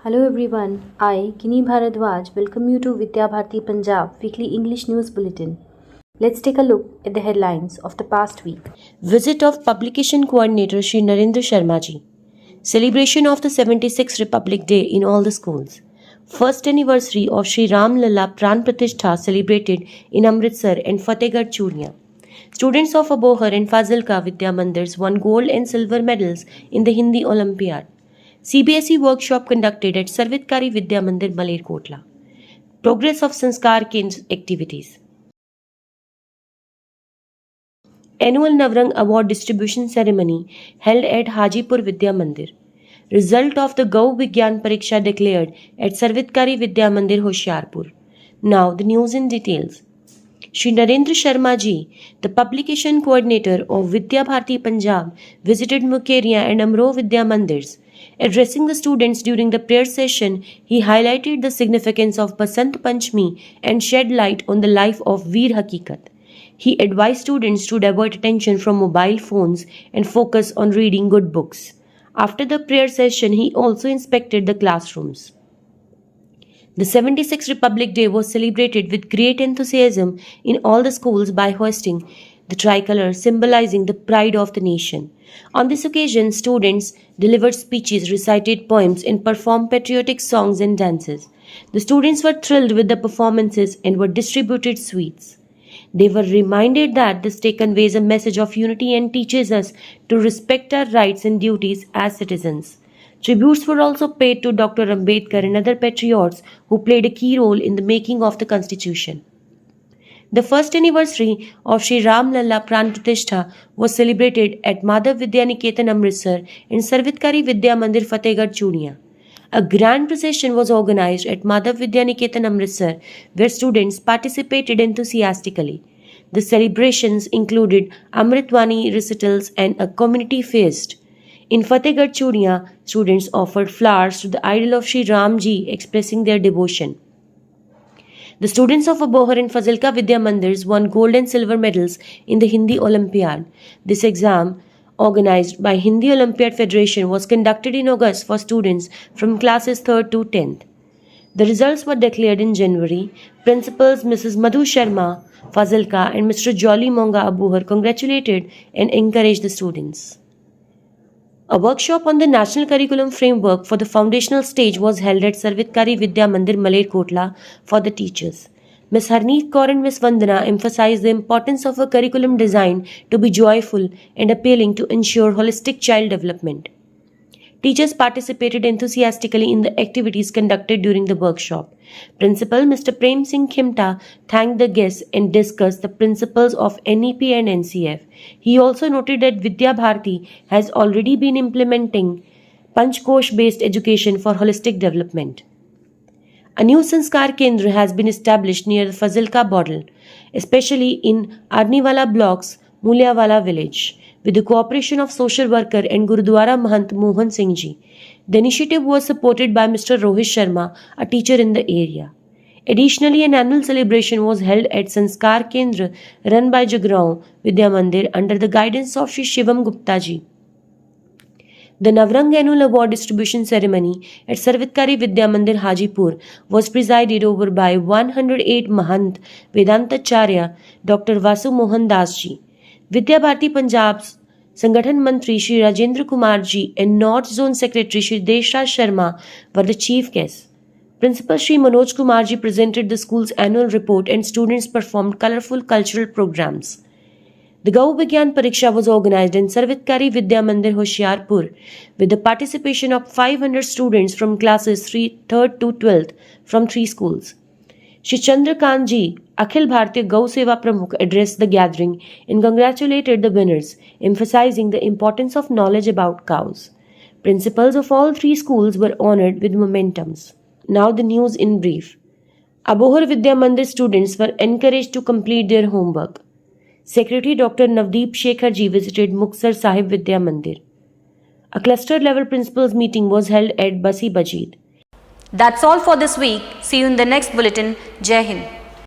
Hello everyone, I, Kini Bharadwaj, welcome you to Vidya Bharati Punjab Weekly English News Bulletin. Let's take a look at the headlines of the past week. Visit of Publication Coordinator Shri Narendra Sharma ji. Celebration of the 76th Republic Day in all the schools. First anniversary of Shri Ram Lalla Pran Pratishtha celebrated in Amritsar and Fatehgarh Churnia. Students of Abohar and Fazilka Vidya Mandirs won gold and silver medals in the Hindi Olympiad. CBSE workshop conducted at Sarvitkari Vidya Mandir Malerkotla. Progress of Sanskar Kendra activities. Annual Navrang Award distribution ceremony held at Hajipur Vidya Mandir. Result of the Gau Vigyan Pariksha declared at Sarvitkari Vidya Mandir Hoshiarpur. Now the news in details. Shri Narendra Sharma ji, the publication coordinator of Vidya Bharati Punjab, visited Mukeria and Amro Vidya Mandirs. Addressing the students during the prayer session, he highlighted the significance of Basant Panchami and shed light on the life of Veer Hakikat. He advised students to divert attention from mobile phones and focus on reading good books. After the prayer session, he also inspected the classrooms. The 76th Republic Day was celebrated with great enthusiasm in all the schools by hoisting the tricolour symbolizing the pride of the nation. On this occasion, students delivered speeches, recited poems, and performed patriotic songs and dances. The students were thrilled with the performances and were distributed sweets. They were reminded that this day conveys a message of unity and teaches us to respect our rights and duties as citizens. Tributes were also paid to Dr. Ambedkar and other patriots who played a key role in the making of the Constitution. The first anniversary of Shri Ram Lalla Pran Pratishtha was celebrated at Madhav Vidya Niketan Amritsar and Sarvitkari Vidya Mandir Fatehgarh Churnia. A grand procession was organized at Madhav Vidya Niketan Amritsar where students participated enthusiastically. The celebrations included Amritwani recitals and a community feast. In Fatehgarh Churnia, students offered flowers to the idol of Shri Ram Ji expressing their devotion. The students of Abohar and Fazilka Vidya Mandirs won gold and silver medals in the Hindi Olympiad. This exam, organized by Hindi Olympiad Federation, was conducted in August for students from classes 3rd to 10th. The results were declared in January. Principals Mrs. Madhu Sharma, Fazilka, and Mr. Jolly Monga Abohar congratulated and encouraged the students. A workshop on the National Curriculum Framework for the foundational stage was held at Sarvitkari Vidya Mandir Malerkotla for the teachers. Ms. Harneet Kaur and Ms. Vandana emphasized the importance of a curriculum designed to be joyful and appealing to ensure holistic child development. Teachers participated enthusiastically in the activities conducted during the workshop. Principal Mr. Prem Singh Khimta thanked the guests and discussed the principles of NEP and NCF. He also noted that Vidya Bharati has already been implementing Panchkosh-based education for holistic development. A new Sanskar Kendra has been established near the Fazilka border, especially in Arniwala blocks, Mulyawala village, with the cooperation of social worker and Gurudwara Mahant Mohan Singh Ji. The initiative was supported by Mr. Rohit Sharma, a teacher in the area. Additionally, an annual celebration was held at Sanskar Kendra run by Jagrao Vidya Mandir under the guidance of Shri Shivam Gupta Ji. The Navrang Annual Award distribution ceremony at Sarvitkari Vidya Mandir Hajipur was presided over by 108 Mahant Vedantacharya Dr. Vasu Mohan Das Ji. Vidya Bharati Punjab's Sangathan Mantri Shri Rajendra Kumar Ji and North Zone Secretary Shri Deshraj Sharma were the chief guests. Principal Shri Manoj Kumar Ji presented the school's annual report and students performed colorful cultural programs. The Gau Vigyan Pariksha was organized in Sarvitkari Vidya Mandir Hoshiarpur with the participation of 500 students from classes 3rd to 12th from 3 schools. Shri Chandrakant Ji, Akhil Bharatiya Gau Seva Pramukh, addressed the gathering and congratulated the winners, emphasizing the importance of knowledge about cows. Principals of all 3 schools were honored with mementos. Now the news in brief. Abohar Vidya Mandir students were encouraged to complete their homework. Secretary Dr. Navdeep Shekhar Ji visited Muksar Sahib Vidya Mandir. A cluster level principals meeting was held at Basi Bajid. That's all for this week. See you in the next bulletin. Jai Hind.